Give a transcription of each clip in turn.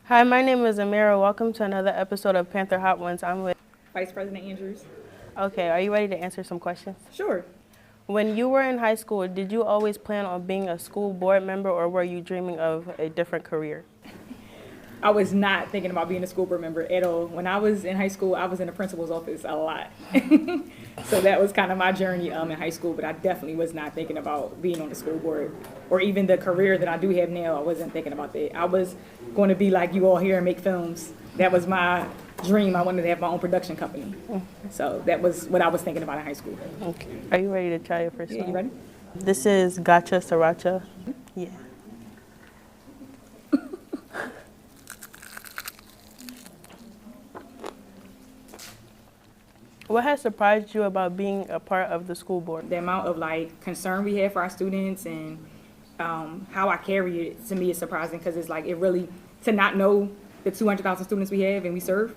Hi, my name is Amira. Welcome to another episode of Panther Hot Ones. I'm with. Vice President Andrews. Okay, are you ready to answer some questions? Sure. When you were in high school, did you always plan on being a school board member or were you dreaming of a different career? I was not thinking about being a school board member at all. When I was in high school, I was in the principal's office a lot. So that was kind of my journey in high school, but I definitely was not thinking about being on the school board or even the career that I do have now. I wasn't thinking about that. I was going to be like you all here and make films. That was my dream. I wanted to have my own production company. So that was what I was thinking about in high school. Okay. Are you ready to try your first Yeah, one? you ready? This is Gotcha Sriracha. Yeah. What has surprised you about being a part of the school board? The amount of like concern we have for our students and how I carry it to me is surprising because it's like it really to not know the 200,000 students we have and we serve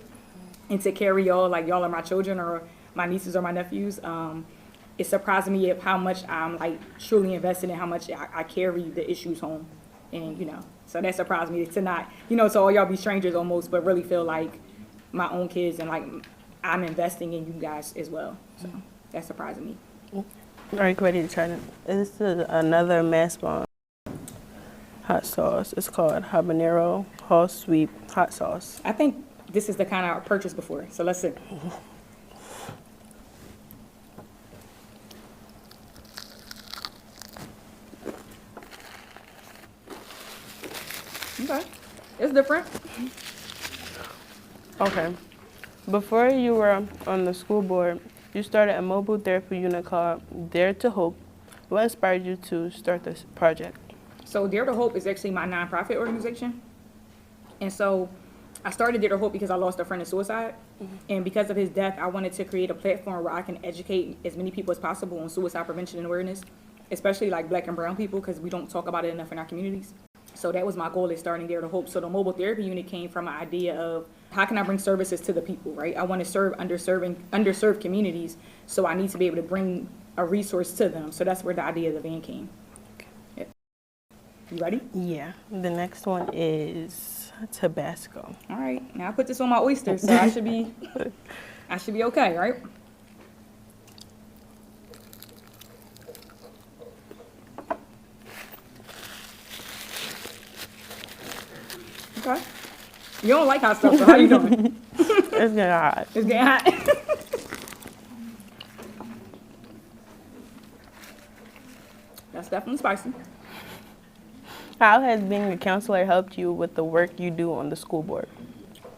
and to carry y'all like y'all are my children or my nieces or my nephews. It's surprising me of how much I'm like truly invested in how much I carry the issues home and so that surprised me to not to all y'all be strangers almost but really feel like my own kids and like I'm investing in you guys as well. So that's surprising me. Are you ready to try it? This is another Mastbaum hot sauce. It's called habanero whole sweet hot sauce. I think this is the kind I purchased before. So let's see. Okay. It's different. Okay. Before you were on the school board, you started a mobile therapy unit called Dare to Hope. What inspired you to start this project? So Dare to Hope is actually my nonprofit organization. And so I started Dare to Hope because I lost a friend to suicide. And because of his death, I wanted to create a platform where I can educate as many people as possible on suicide prevention and awareness, especially like Black and brown people, because we don't talk about it enough in our communities. So that was my goal in starting Dare to Hope. So the mobile therapy unit came from an idea of how can I bring services to the people, right? I want to serve underserved communities, so I need to be able to bring a resource to them. So that's where the idea of the van came. Yep. You ready? Yeah. The next one is Tabasco. All right. Now I put this on my oysters, so I should be okay, right? Okay. You don't like hot stuff, so how you doing? It's getting hot. It's getting hot. That's definitely spicy. How has being a counselor helped you with the work you do on the school board?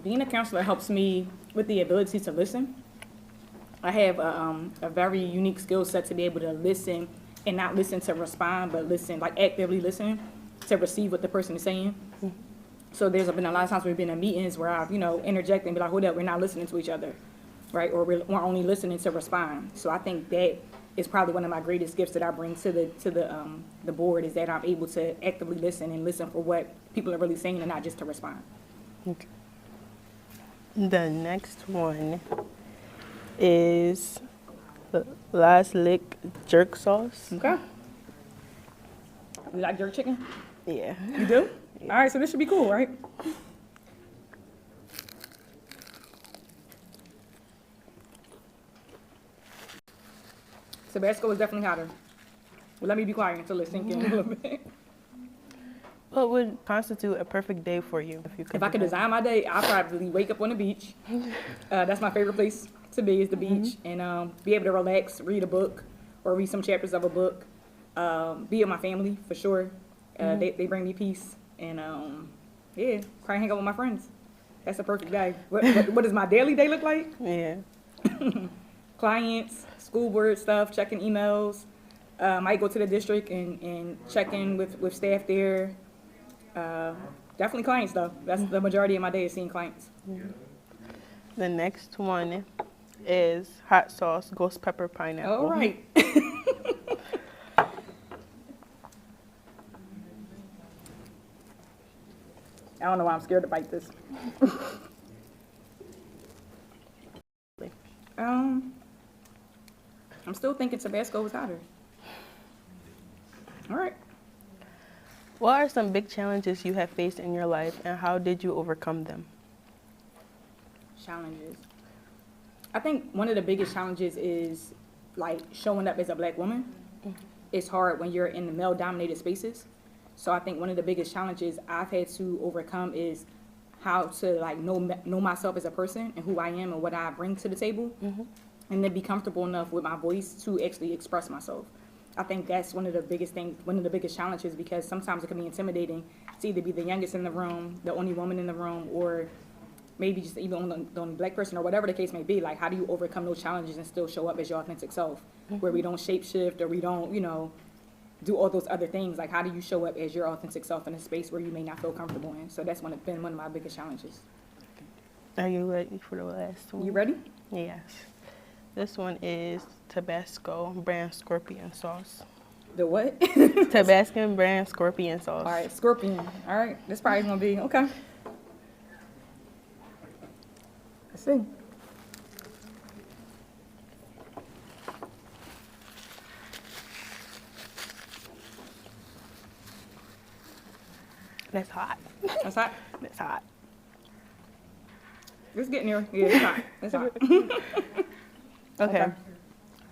Being a counselor helps me with the ability to listen. I have a very unique skill set to be able to listen and not listen to respond, but listen, like actively listen to receive what the person is saying. So there's been a lot of times we've been in meetings where I've, interject and be like, hold up, we're not listening to each other, right? Or we're only listening to respond. So I think that is probably one of my greatest gifts that I bring to the board is that I'm able to actively listen and listen for what people are really saying and not just to respond. Okay. The next one is the Last Lick jerk sauce. Okay. You like jerk chicken? Yeah. You do? All right, so this should be cool, right? Tabasco is definitely hotter. Well, let me be quiet until it sinks in a little bit. What would constitute a perfect day for you if you could? If I could design my day, I'd probably wake up on the beach. That's my favorite place to be is the beach and be able to relax, read a book or read some chapters of a book. Be with my family for sure. They bring me peace and yeah, probably hang out with my friends. That's a perfect day. What does my daily day look like? Yeah. Clients, school board stuff, checking emails. Might go to the district and check in with staff there. Definitely client stuff. That's the majority of my day is seeing clients. The next one is hot sauce, ghost pepper pineapple. All right. I don't know why I'm scared to bite this. I'm still thinking Tabasco was hotter. All right. What are some big challenges you have faced in your life, and how did you overcome them? Challenges. I think one of the biggest challenges is like showing up as a black woman. It's hard when you're in the male-dominated spaces. So I think one of the biggest challenges I've had to overcome is how to like know myself as a person and who I am and what I bring to the table, and then be comfortable enough with my voice to actually express myself. I think that's one of the biggest things, one of the biggest challenges, because sometimes it can be intimidating to either be the youngest in the room, the only woman in the room, or maybe just even the only black person, or whatever the case may be. Like, how do you overcome those challenges and still show up as your authentic self, where we don't shapeshift or we don't, do all those other things? Like, how do you show up as your authentic self in a space where you may not feel comfortable in? So that's been one of my biggest challenges. Are you ready for the last one? You ready? Yes. This one is Tabasco brand scorpion sauce. The what? Tabasco brand scorpion sauce. All right, scorpion. All right, this probably gonna be okay. Let's see. That's hot. That's hot. That's hot. It's getting here. Yeah, it's hot. It's hot. Okay.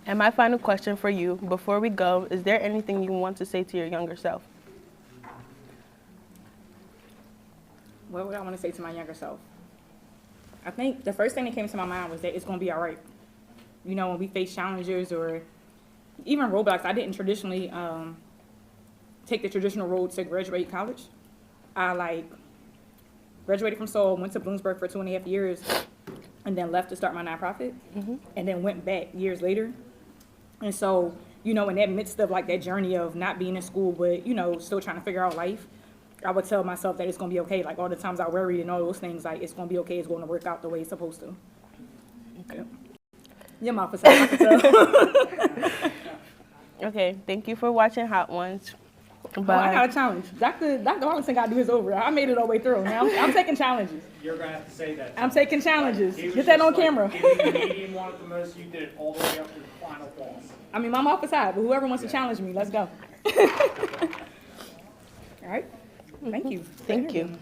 And my final question for you, before we go, is there anything you want to say to your younger self? What would I want to say to my younger self? I think the first thing that came to my mind was that it's going to be all right. When we face challenges or even roadblocks, I didn't traditionally take the traditional road to graduate college. I graduated from Seoul, went to Bloomsburg for 2.5 years, and then left to start my nonprofit, and then went back years later. And so, in that midst of that journey of not being in school, but, still trying to figure out life, I would tell myself that it's going to be okay. Like all the times I worried and all those things, it's going to be okay. It's going to work out the way it's supposed to. Okay. Your mouth is I can tell. Okay, thank you for watching Hot Ones. I got a challenge. Dr. Arlington got to do his over. I made it all the way through. Now I'm taking challenges. You're going to have to say that. I'm taking challenges. Get that on camera. The medium one at the most, you did it all the way up to the final boss. I mean, my mouth is high, but whoever wants to challenge me, let's go. All right. Thank you. Thank you.